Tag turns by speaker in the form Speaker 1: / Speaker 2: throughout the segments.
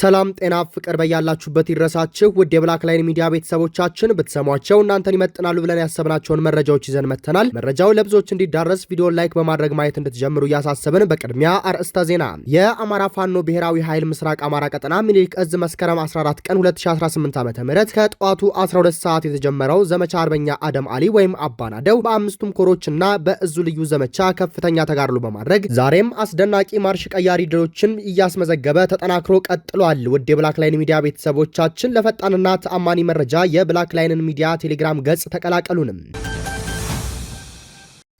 Speaker 1: ሰላም ጤና ፍቅር በያላችሁበት ይድረሳችሁ ውድ የብላክ ላይን ሚዲያ ቤተሰቦቻችን ብትሰሟቸው እናንተን ይመጥናሉ ብለን ያሰብናቸውን መረጃዎች ይዘን መተናል። መረጃው ለብዙዎች እንዲዳረስ ቪዲዮን ላይክ በማድረግ ማየት እንድትጀምሩ እያሳሰብን በቅድሚያ አርዕስተ ዜና። የአማራ ፋኖ ብሔራዊ ኃይል ምስራቅ አማራ ቀጠና ሚኒሊክ እዝ መስከረም 14 ቀን 2018 ዓ.ም ከጠዋቱ 12 ሰዓት የተጀመረው ዘመቻ አርበኛ አደም አሊ ወይም አባናደው በአምስቱም ኮሮችና በእዙ ልዩ ዘመቻ ከፍተኛ ተጋድሎ በማድረግ ዛሬም አስደናቂ ማርሽ ቀያሪ ድሎችን እያስመዘገበ ተጠናክሮ ቀጥሏል። ውድ የብላክ ላይን ሚዲያ ቤተሰቦቻችን ለፈጣንና ተአማኒ መረጃ የብላክ ላይንን ሚዲያ ቴሌግራም ገጽ ተቀላቀሉንም።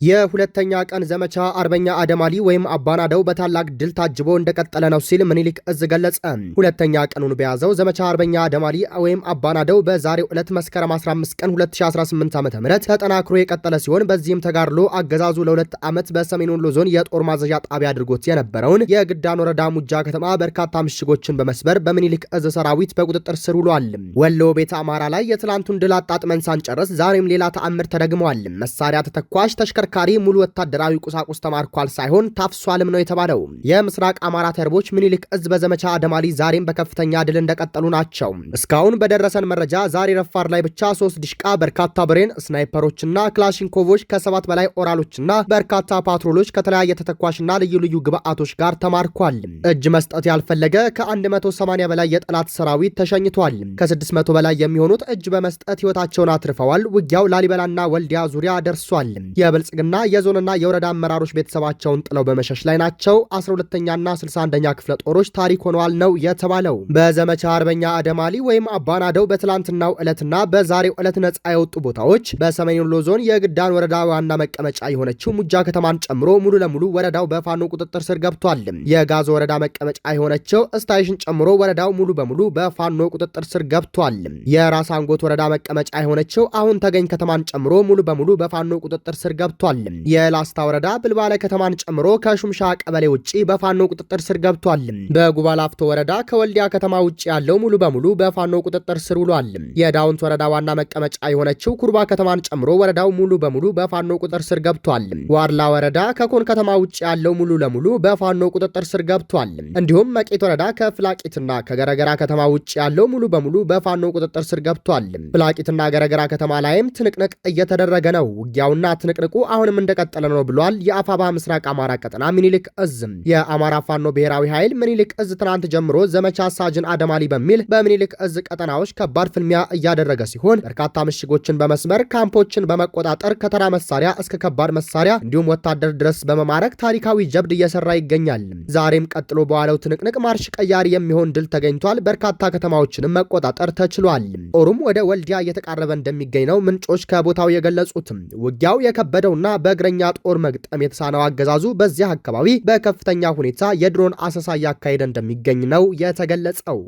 Speaker 1: የሁለተኛ ቀን ዘመቻ አርበኛ አደም አሊ ወይም አባናደው በታላቅ ድል ታጅቦ እንደቀጠለ ነው ሲል ሚኒሊክ እዝ ገለጸ። ሁለተኛ ቀኑን በያዘው ዘመቻ አርበኛ አደም አሊ ወይም አባናደው በዛሬው ዕለት መስከረም 15 ቀን 2018 ዓ.ም ተጠናክሮ የቀጠለ ሲሆን በዚህም ተጋድሎ አገዛዙ ለሁለት ዓመት በሰሜን ወሎ ዞን የጦር ማዘዣ ጣቢያ አድርጎት የነበረውን የግዳን ወረዳ ሙጃ ከተማ በርካታ ምሽጎችን በመስበር በሚኒሊክ እዝ ሰራዊት በቁጥጥር ስር ውሏል። ወሎ ቤተ አማራ ላይ የትላንቱን ድል አጣጥመን ሳንጨርስ ዛሬም ሌላ ተአምር ተደግመዋል። መሳሪያ ተተኳሽ ተሽከርካሪ ሙሉ ወታደራዊ ቁሳቁስ ተማርኳል ሳይሆን ታፍሷልም ነው የተባለው። የምስራቅ አማራ ተርቦች ሚኒሊክ እዝ በዘመቻ አደም አሊ ዛሬም በከፍተኛ ድል እንደቀጠሉ ናቸው። እስካሁን በደረሰን መረጃ ዛሬ ረፋር ላይ ብቻ 3 ዲሽቃ፣ በርካታ ብሬን ስናይፐሮችና ክላሽንኮቮች ከ7 በላይ ኦራሎችና በርካታ ፓትሮሎች ከተለያየ ተተኳሽና ልዩ ልዩ ግብአቶች ጋር ተማርኳል። እጅ መስጠት ያልፈለገ ከ180 በላይ የጠላት ሰራዊት ተሸኝቷል። ከ600 በላይ የሚሆኑት እጅ በመስጠት ህይወታቸውን አትርፈዋል። ውጊያው ላሊበላና ወልዲያ ዙሪያ ደርሷል። የብልጽግና የዞንና የወረዳ አመራሮች ቤተሰባቸውን ጥለው በመሸሽ ላይ ናቸው። 12ኛና 61ኛ ክፍለ ጦሮች ታሪክ ሆነዋል ነው የተባለው። በዘመቻ አርበኛ አደም አሊ ወይም አባናደው በትላንትናው ዕለትና በዛሬው ዕለት ነጻ የወጡ ቦታዎች በሰሜን ወሎ ዞን የግዳን ወረዳ ዋና መቀመጫ የሆነችው ሙጃ ከተማን ጨምሮ ሙሉ ለሙሉ ወረዳው በፋኖ ቁጥጥር ስር ገብቷል። የጋዞ ወረዳ መቀመጫ የሆነችው እስታይሽን ጨምሮ ወረዳው ሙሉ በሙሉ በፋኖ ቁጥጥር ስር ገብቷል። የራስ አንጎት ወረዳ መቀመጫ የሆነችው አሁን ተገኝ ከተማን ጨምሮ ሙሉ በሙሉ በፋኖ ቁጥጥር ስር ገብቷል። የላስታ ወረዳ ብልባለ ከተማን ጨምሮ ከሹምሻ ቀበሌ ውጪ በፋኖ ቁጥጥር ስር ገብቷል። በጉባላፍቶ ወረዳ ከወልዲያ ከተማ ውጪ ያለው ሙሉ በሙሉ በፋኖ ቁጥጥር ስር ውሏል። የዳውንት ወረዳ ዋና መቀመጫ የሆነችው ኩርባ ከተማን ጨምሮ ወረዳው ሙሉ በሙሉ በፋኖ ቁጥጥር ስር ገብቷል። ዋርላ ወረዳ ከኮን ከተማ ውጪ ያለው ሙሉ ለሙሉ በፋኖ ቁጥጥር ስር ገብቷል። እንዲሁም መቄት ወረዳ ከፍላቂትና ከገረገራ ከተማ ውጪ ያለው ሙሉ በሙሉ በፋኖ ቁጥጥር ስር ገብቷል። ፍላቂትና ገረገራ ከተማ ላይም ትንቅንቅ እየተደረገ ነው። ውጊያውና ትንቅንቁ አሁንም እንደቀጠለ ነው ብሏል። የአፋባ ምስራቅ አማራ ቀጠና ሚኒሊክ እዝ። የአማራ ፋኖ ብሔራዊ ኃይል ሚኒሊክ እዝ ትናንት ጀምሮ ዘመቻ ሳጅን አደም አሊ በሚል በሚኒሊክ እዝ ቀጠናዎች ከባድ ፍልሚያ እያደረገ ሲሆን በርካታ ምሽጎችን በመስመር ካምፖችን በመቆጣጠር ከተራ መሳሪያ እስከ ከባድ መሳሪያ እንዲሁም ወታደር ድረስ በመማረክ ታሪካዊ ጀብድ እየሰራ ይገኛል። ዛሬም ቀጥሎ በዋለው ትንቅንቅ ማርሽ ቀያሪ የሚሆን ድል ተገኝቷል። በርካታ ከተማዎችንም መቆጣጠር ተችሏል። ጦሩም ወደ ወልዲያ እየተቃረበ እንደሚገኝ ነው ምንጮች ከቦታው የገለጹትም። ውጊያው የከበደውና በእግረኛ ጦር መግጠም የተሳነው አገዛዙ በዚህ አካባቢ በከፍተኛ ሁኔታ የድሮን አሰሳ እያካሄደ እንደሚገኝ ነው የተገለጸው።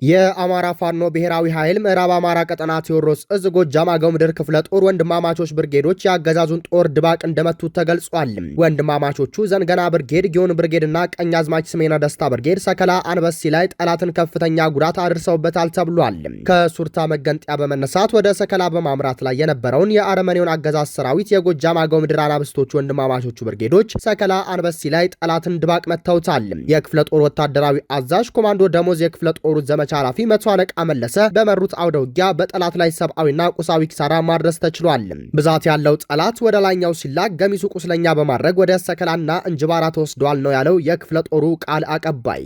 Speaker 1: የአማራ ፋኖ ብሔራዊ ኃይል ምዕራብ አማራ ቀጠና ቴዎድሮስ እዝ ጎጃም አገው ምድር ክፍለ ጦር ወንድማማቾች ብርጌዶች የአገዛዙን ጦር ድባቅ እንደመቱት ተገልጿል። ወንድማማቾቹ ዘንገና ብርጌድ፣ ጊዮን ብርጌድና ቀኛዝማች ስሜነ ደስታ ብርጌድ ሰከላ አንበሲ ላይ ጠላትን ከፍተኛ ጉዳት አድርሰውበታል ተብሏል። ከሱርታ መገንጠያ በመነሳት ወደ ሰከላ በማምራት ላይ የነበረውን የአረመኔውን አገዛዝ ሰራዊት የጎጃም አገው ምድር አናብስቶቹ ወንድማማቾቹ ብርጌዶች ሰከላ አንበሲ ላይ ጠላትን ድባቅ መተውታል። የክፍለ ጦር ወታደራዊ አዛዥ ኮማንዶ ደሞዝ የክፍለ ጦሩ ዘመቻ ኃላፊ መቶ አለቃ መለሰ በመሩት አውደ ውጊያ በጠላት ላይ ሰብአዊና ቁሳዊ ኪሳራ ማድረስ ተችሏል። ብዛት ያለው ጠላት ወደ ላይኛው ሲላክ ገሚሱ ቁስለኛ በማድረግ ወደ ሰከላና እንጅባራ ተወስዷል ነው ያለው የክፍለ ጦሩ ቃል አቀባይ።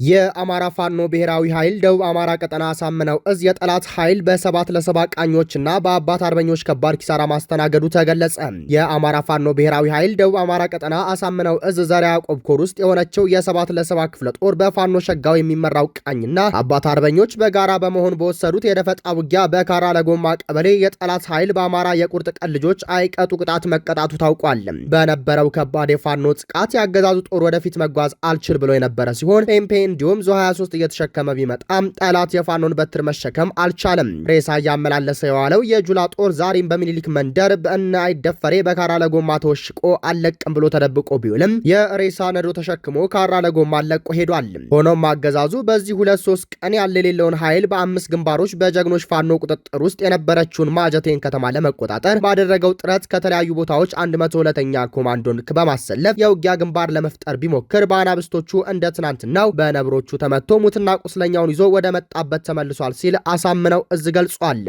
Speaker 1: የአማራ ፋኖ ብሔራዊ ኃይል ደቡብ አማራ ቀጠና አሳምነው እዝ የጠላት ኃይል በ7 ቃኞችና በአባት አርበኞች ከባድ ኪሳራ ማስተናገዱ ተገለጸ። የአማራ ፋኖ ብሔራዊ ኃይል ደቡብ አማራ ቀጠና አሳምነው እዝ ዘርዓ ያዕቆብ ኮር ውስጥ የሆነችው የ7 ክፍለ ጦር በፋኖ ሸጋው የሚመራው ቃኝና አባት አርበኞች በጋራ በመሆን በወሰዱት የደፈጣ ውጊያ በካራ ለጎማ ቀበሌ የጠላት ኃይል በአማራ የቁርጥ ቀን ልጆች አይቀጡ ቅጣት መቀጣቱ ታውቋል። በነበረው ከባድ የፋኖ ጥቃት የአገዛዙ ጦር ወደፊት መጓዝ አልችል ብሎ የነበረ ሲሆን ፔምፔ እንዲሁም ዙ 23 እየተሸከመ ቢመጣም ጠላት የፋኖን በትር መሸከም አልቻለም። ሬሳ እያመላለሰ የዋለው የጁላ ጦር ዛሬም በሚኒሊክ መንደር በእነ አይደፈሬ በካራ ለጎማ ተወሽቆ አለቅም ብሎ ተደብቆ ቢውልም የሬሳ ነዶ ተሸክሞ ካራ ለጎማ አለቆ ሄዷል። ሆኖም አገዛዙ በዚህ 2-3 ቀን ያለ የሌለውን ኃይል በ5 ግንባሮች በጀግኖች ፋኖ ቁጥጥር ውስጥ የነበረችውን ማጀቴን ከተማ ለመቆጣጠር ባደረገው ጥረት ከተለያዩ ቦታዎች 102ኛ ኮማንዶን በማሰለፍ የውጊያ ግንባር ለመፍጠር ቢሞክር በአናብስቶቹ እንደ ትናንትናው በነብሮቹ ተመቶ ሙትና ቁስለኛውን ይዞ ወደ መጣበት ተመልሷል ሲል አሳምነው እዝ ገልጿል።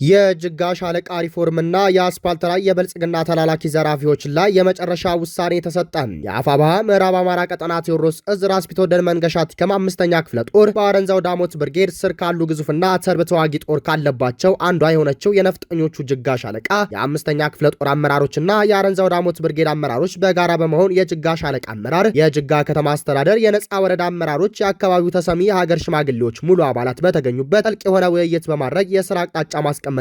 Speaker 1: የጅጋ ሻለቃ ሪፎርምና የአስፓልት ላይ የብልጽግና ተላላኪ ዘራፊዎች ላይ የመጨረሻ ውሳኔ ተሰጠ። የአፋባሃ ምዕራብ አማራ ቀጠና ቴዎድሮስ እዝ ራስ ቢትወደድ መንገሻ ቲከም 5ኛ ክፍለ ጦር በአረንዛው ዳሞት ብርጌድ ስር ካሉ ግዙፍና ተርብ ተዋጊ ጦር ካለባቸው አንዷ የሆነችው የነፍጠኞቹ ጅጋ ሻለቃ የ5ኛ ክፍለ ጦር አመራሮችና የአረንዛው ዳሞት ብርጌድ አመራሮች በጋራ በመሆን የጅጋ ሻለቃ አመራር፣ የጅጋ ከተማ አስተዳደር፣ የነጻ ወረዳ አመራሮች፣ የአካባቢው ተሰሚ የሀገር ሽማግሌዎች ሙሉ አባላት በተገኙበት ጥልቅ የሆነ ውይይት በማድረግ የስራ አቅጣጫ ማስቀመጥና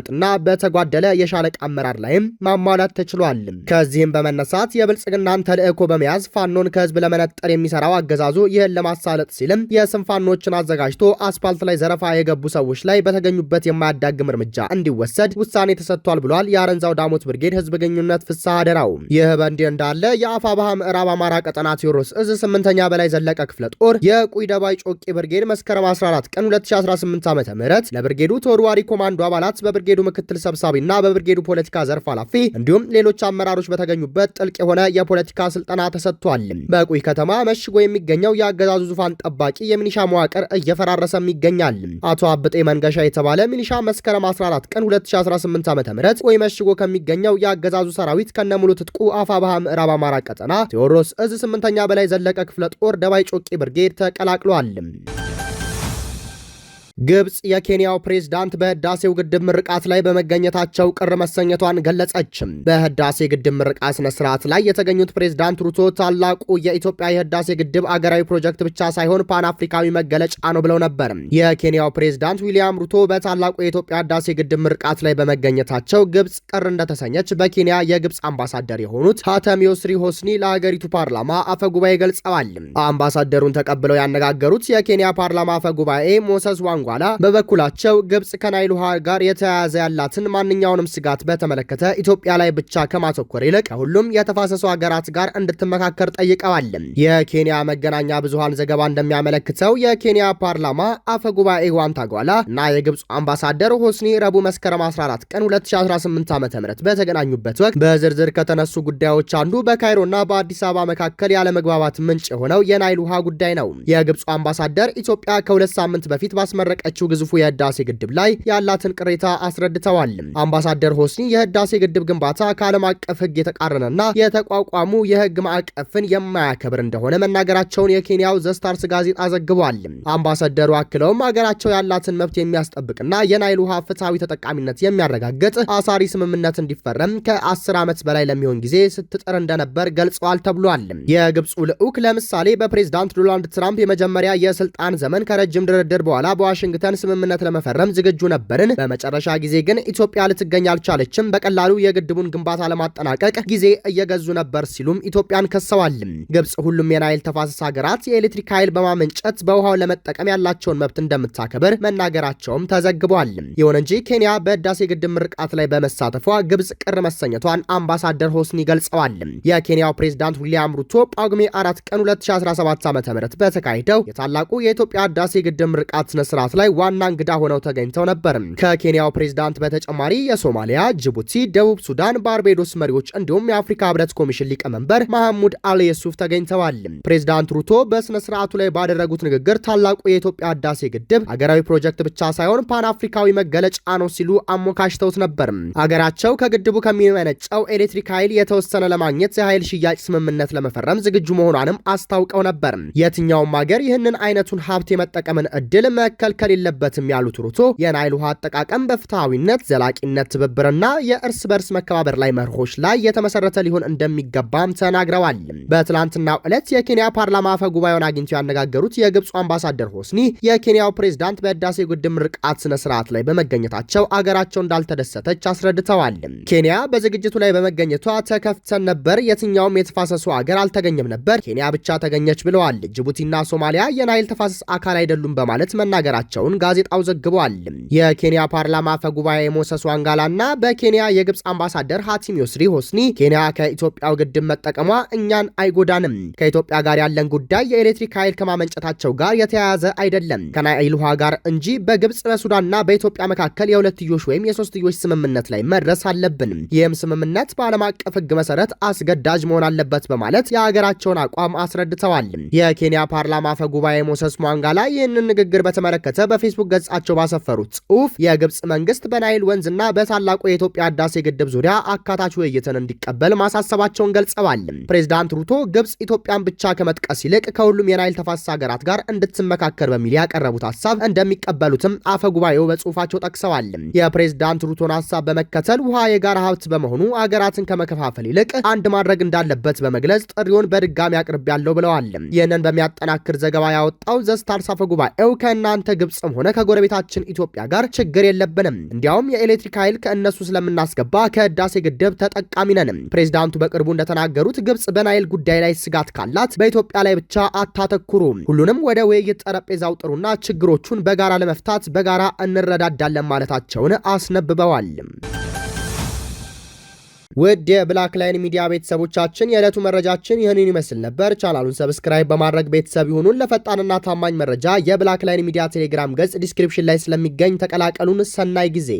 Speaker 1: በተጓደለ የሻለቃ አመራር ላይም ማሟላት ተችሏል። ከዚህም በመነሳት የብልጽግናን ተልእኮ በመያዝ ፋኖን ከህዝብ ለመነጠር የሚሰራው አገዛዙ ይህን ለማሳለጥ ሲልም የስም ፋኖችን አዘጋጅቶ አስፓልት ላይ ዘረፋ የገቡ ሰዎች ላይ በተገኙበት የማያዳግም እርምጃ እንዲወሰድ ውሳኔ ተሰጥቷል ብሏል። የአረንዛው ዳሞት ብርጌድ ህዝብ ግንኙነት ፍስሐ አደራው። ይህ በእንዲህ እንዳለ የአፋባሃ ምዕራብ አማራ ቀጠና ቴዎድሮስ እዝ 8ኛ በላይ ዘለቀ ክፍለ ጦር የቁይ ደባይ ጮቄ ብርጌድ መስከረም 14 ቀን 2018 ዓ.ም ለብርጌዱ ተወርዋሪ ኮማንዶ አባላት በብርጌዱ ምክትል ሰብሳቢና በብርጌዱ ፖለቲካ ዘርፍ ኃላፊ እንዲሁም ሌሎች አመራሮች በተገኙበት ጥልቅ የሆነ የፖለቲካ ስልጠና ተሰጥቷል። በቁይ ከተማ መሽጎ የሚገኘው የአገዛዙ ዙፋን ጠባቂ የሚኒሻ መዋቅር እየፈራረሰም ይገኛል። አቶ አብጤ መንገሻ የተባለ ሚኒሻ መስከረም 14 ቀን 2018 ዓ.ም ቆይ መሽጎ ከሚገኘው የአገዛዙ ሰራዊት ከነሙሉ ትጥቁ አፋባሃ ምዕራብ አማራ ቀጠና ቴዎድሮስ እዝ 8ኛ በላይ ዘለቀ ክፍለ ጦር ደባይ ጮቄ ብርጌድ ተቀላቅሏል። ግብጽ የኬንያው ፕሬዝዳንት በህዳሴው ግድብ ምርቃት ላይ በመገኘታቸው ቅር መሰኘቷን ገለጸች። በህዳሴ ግድብ ምርቃት ስነ ስርዓት ላይ የተገኙት ፕሬዝዳንት ሩቶ ታላቁ የኢትዮጵያ የህዳሴ ግድብ አገራዊ ፕሮጀክት ብቻ ሳይሆን ፓን አፍሪካዊ መገለጫ ነው ብለው ነበር። የኬንያው ፕሬዝዳንት ዊሊያም ሩቶ በታላቁ የኢትዮጵያ ህዳሴ ግድብ ምርቃት ላይ በመገኘታቸው ግብጽ ቅር እንደተሰኘች በኬንያ የግብጽ አምባሳደር የሆኑት ሀተም ዮስሪ ሆስኒ ለሀገሪቱ ፓርላማ አፈጉባኤ ገልጸዋል። አምባሳደሩን ተቀብለው ያነጋገሩት የኬንያ ፓርላማ አፈጉባኤ ሞሰስ ዋንጓላ በበኩላቸው ግብጽ ከናይል ውሃ ጋር የተያያዘ ያላትን ማንኛውንም ስጋት በተመለከተ ኢትዮጵያ ላይ ብቻ ከማተኮር ይልቅ ሁሉም የተፋሰሱ ሀገራት ጋር እንድትመካከር ጠይቀዋል። የኬንያ መገናኛ ብዙሃን ዘገባ እንደሚያመለክተው የኬንያ ፓርላማ አፈጉባኤ ዋንታጓላ እና የግብጽ አምባሳደር ሆስኒ ረቡዕ መስከረም 14 ቀን 2018 ዓ.ም በተገናኙበት ወቅት በዝርዝር ከተነሱ ጉዳዮች አንዱ በካይሮና በአዲስ አበባ መካከል ያለመግባባት ምንጭ የሆነው የናይል ውሃ ጉዳይ ነው። የግብጽ አምባሳደር ኢትዮጵያ ከ2 ሳምንት በፊት ባስመረቀችው ግዙፉ የህዳሴ ግድብ ላይ ያላትን ቅሬታ አስረድተዋል። አምባሳደር ሆስኒ የህዳሴ ግድብ ግንባታ ከዓለም አቀፍ ህግ የተቃረነና የተቋቋሙ የህግ ማዕቀፍን የማያከብር እንደሆነ መናገራቸውን የኬንያው ዘስታርስ ጋዜጣ ዘግቧል። አምባሳደሩ አክለውም ሀገራቸው ያላትን መብት የሚያስጠብቅና የናይል ውሃ ፍትሐዊ ተጠቃሚነት የሚያረጋግጥ አሳሪ ስምምነት እንዲፈረም ከ10 ዓመት በላይ ለሚሆን ጊዜ ስትጥር እንደነበር ገልጸዋል ተብሏል። የግብፁ ልዑክ ለምሳሌ በፕሬዝዳንት ዶናልድ ትራምፕ የመጀመሪያ የስልጣን ዘመን ከረጅም ድርድር በኋላ በዋሽንግተን ስምምነት ለመፈረም ዝግጁ ነበርን። በመጨረሻ ጊዜ ግን ኢትዮጵያ ልትገኝ አልቻለችም። በቀላሉ የግድቡን ግንባታ ለማጠናቀቅ ጊዜ እየገዙ ነበር ሲሉም ኢትዮጵያን ከሰዋል። ግብጽ ሁሉም የናይል ተፋሰስ ሀገራት የኤሌክትሪክ ኃይል በማመንጨት በውሃው ለመጠቀም ያላቸውን መብት እንደምታከብር መናገራቸውም ተዘግቧል። ይሁን እንጂ ኬንያ በህዳሴ ግድብ ምርቃት ላይ በመሳተፏ ግብጽ ቅር መሰኘቷን አምባሳደር ሆስኒ ገልጸዋል። የኬንያው ፕሬዝዳንት ዊሊያም ሩቶ ጳጉሜ 4 ቀን 2017 ዓ.ም በተካሄደው የታላቁ የኢትዮጵያ ህዳሴ ግድብ ምርቃት ስነ ስርዓት ላይ ዋና እንግዳ ሆነው ተገኝተው ነበር። ከኬንያው ፕሬዝዳንት በተጨማሪ የሶማሊያ፣ ጅቡቲ፣ ደቡብ ሱዳን፣ ባርቤዶስ መሪዎች እንዲሁም የአፍሪካ ህብረት ኮሚሽን ሊቀመንበር መሐሙድ አሊ የሱፍ ተገኝተዋል። ፕሬዝዳንት ሩቶ በስነ ስርዓቱ ላይ ባደረጉት ንግግር ታላቁ የኢትዮጵያ ህዳሴ ግድብ ሀገራዊ ፕሮጀክት ብቻ ሳይሆን ፓን አፍሪካዊ መገለጫ ነው ሲሉ አሞካሽተውት ነበር። ሀገራቸው ከግድቡ ከሚመነጨው ኤሌክትሪክ ኃይል የተወሰነ ለማግኘት የኃይል ሽያጭ ስምምነት ለመፈረም ዝግጁ መሆኗንም አስታውቀው ነበር። የትኛውም ሀገር ይህንን አይነቱን ሀብት የመጠቀምን እድል መከልከል መከልከል የለበትም ያሉት ሩቶ የናይል ውሃ አጠቃቀም በፍትሃዊነት፣ ዘላቂነት፣ ትብብርና የእርስ በርስ መከባበር ላይ መርሆች ላይ የተመሰረተ ሊሆን እንደሚገባም ተናግረዋል። በትላንትናው ዕለት የኬንያ ፓርላማ አፈ ጉባኤውን አግኝተው ያነጋገሩት የግብፁ አምባሳደር ሆስኒ የኬንያው ፕሬዝዳንት በህዳሴ ግድብ ምርቃት ስነ ስርዓት ላይ በመገኘታቸው አገራቸው እንዳልተደሰተች አስረድተዋል። ኬንያ በዝግጅቱ ላይ በመገኘቷ ተከፍተን ነበር፣ የትኛውም የተፋሰሱ አገር አልተገኘም ነበር፣ ኬንያ ብቻ ተገኘች ብለዋል። ጅቡቲና ሶማሊያ የናይል ተፋሰስ አካል አይደሉም በማለት መናገራቸውን ጋዜጣው ዘግቧል። የኬንያ ፓርላማ አፈ ጉባኤ ሞሰስ ዋንጋላና በኬንያ የግብፅ አምባሳደር ሀቲም ዮስሪ ሆስኒ ኬንያ ከኢትዮጵያው ግድብ መጠቀሟ እኛን አይጎዳንም፣ ከኢትዮጵያ ጋር ያለን ጉዳይ የኤሌክትሪክ ኃይል ከማመንጨታቸው ጋር የተያያዘ አይደለም ከናይል ውሃ ጋር እንጂ በግብፅ በሱዳንና በኢትዮጵያ መካከል የሁለትዮሽ ወይም የሶስትዮሽ ስምምነት ላይ መድረስ አለብን። ይህም ስምምነት በዓለም አቀፍ ሕግ መሰረት አስገዳጅ መሆን አለበት በማለት የሀገራቸውን አቋም አስረድተዋል። የኬንያ ፓርላማ አፈ ጉባኤ ሞሰስ ሟንጋላ ይህንን ንግግር በተመለከተ በፌስቡክ ገጻቸው ባሰፈሩት ጽሑፍ የግብፅ መንግስት በናይል ወንዝና በታላቁ የኢትዮጵያ ህዳሴ ግድብ ዙሪያ አካታች ውይይትን እንዲቀበል ማሳሰባቸውን ገልጸዋል። ፕሬዝዳንት ሩቶ ግብፅ ኢትዮጵያን ብቻ ከመጥቀስ ይልቅ ከሁሉም የናይል ተፋሰስ ሀገራት ጋር እንድትመካከር በሚል ያቀረቡት ሀሳብ እንደሚቀበሉትም አፈ ጉባኤው በጽሑፋቸው ጠቅሰዋል። የፕሬዝዳንት ሩቶን ሀሳብ በመከተል ውሃ የጋራ ሀብት በመሆኑ አገራትን ከመከፋፈል ይልቅ አንድ ማድረግ እንዳለበት በመግለጽ ጥሪውን በድጋሚ አቅርቤያለሁ ብለዋል። ይህንን በሚያጠናክር ዘገባ ያወጣው ዘስታርስ አፈ ጉባኤው ከእናንተ ግብፅም ሆነ ከጎረቤታችን ኢትዮጵያ ጋር ችግር የለብንም፣ እንዲያውም የኤሌክትሪክ ኃይል ከእነሱ ስለምናስገባ ከህዳሴ ግድብ ተጠቃሚ ነን። ፕሬዝዳንቱ በቅርቡ እንደተናገሩት ግብፅ በናይል ጉዳይ ላይ ስጋት ካላት በኢትዮጵያ ላይ ብቻ አታተኩሩ፣ ሁሉንም ወደ ውይይት ጠረጴዛው ጥሩና ችግሮቹን በጋራ ለመፍታት በጋራ እንረዳዳለን ማለታቸውን አስነብበዋል። ውድ የብላክ ላይን ሚዲያ ቤተሰቦቻችን የዕለቱ መረጃችን ይህንን ይመስል ነበር። ቻናሉን ሰብስክራይብ በማድረግ ቤተሰብ ይሁኑን። ለፈጣንና ታማኝ መረጃ የብላክ ላይን ሚዲያ ቴሌግራም ገጽ ዲስክሪፕሽን ላይ ስለሚገኝ ተቀላቀሉን። ሰናይ ጊዜ